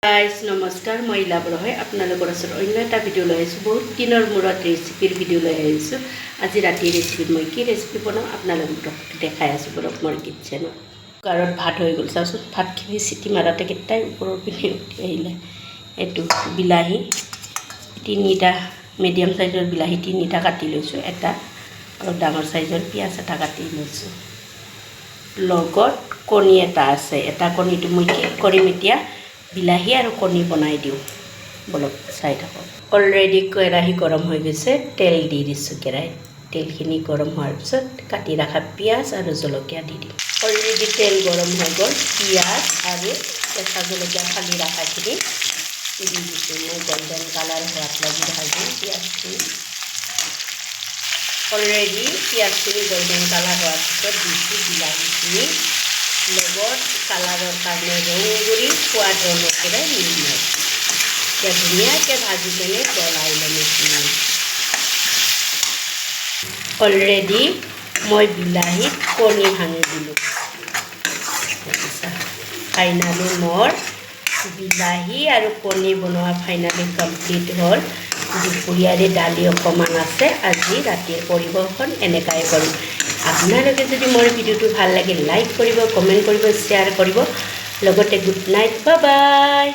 Guys নমস্কাৰ, মই ইলাবৰ হয়। আপোনালোকৰ ওচৰত অন্য এটা ভিডিঅ' লৈ আহিছোঁ। বহুত দিনৰ মূৰত ৰেচিপিৰ ভিডিঅ' লৈ আহিছোঁ। আজি ৰাতিৰ ৰেচিপিত মই কি ৰেচিপি বনাওঁ আপোনালোকক দেখাই আছোঁ বৰক মোৰ কিটচেনত। কুকাৰত ভাত হৈ গ'ল, চাওঁচোন ভাতখিনি চিটি মাৰাতে কেইটাই ওপৰৰ পিনে উঠি আহিলে। এইটো বিলাহী তিনিটা, মিডিয়াম চাইজৰ বিলাহী তিনিটা কাটি লৈছোঁ, এটা আৰু ডাঙৰ চাইজৰ পিঁয়াজ এটা কাটি লৈছোঁ। লগত কণী এটা আছে, এটা কণীটো মই কি কৰিম এতিয়া বিলাহী আৰু কণী বনাই দিওঁ, বলক চাই থাকক। অলৰেডি কেৰাহী গৰম হৈ গৈছে, তেল দি দিছোঁ কেৰাহীত। তেলখিনি গৰম হোৱাৰ পিছত কাটি ৰখা পিঁয়াজ আৰু জলকীয়া দি দিম। অলৰেডি তেল গৰম হৈ গ'ল, পিঁয়াজ আৰু কেঁচা জলকীয়া ফালি ৰখাখিনি দি দিছোঁ। মই গোল্ডেন কালাৰ হোৱাত লাগি ভাজিম পিঁয়াজখিনি। অলৰেডি পিঁয়াজখিনি গোল্ডেন কালাৰ হোৱাৰ পিছত দিছোঁ বিলাহীখিনি, লগত কালাৰৰ কাৰণে ৰংগুৰি, সোৱাদ অনুসাৰে নিমখ। এতিয়া ধুনীয়াকৈ ভাজি কেনে গলাই ল'ম এইখিনি। অলৰেডি মই বিলাহীত কণী ভাঙি দিলোঁ। ফাইনালি মোৰ বিলাহী আৰু কণী বনোৱা ফাইনালি কমপ্লিট হ'ল। দুপৰীয়াৰে দালি অকণমান আছে, আজি ৰাতিৰ পৰিৱেশন এনেকুৱাই কৰিম। আপোনালোকে যদি মোৰ ভিডিঅ'টো ভাল লাগে লাইক কৰিব, কমেণ্ট কৰিব, শ্বেয়াৰ কৰিব। লগতে গুড নাইট, বাই বাই।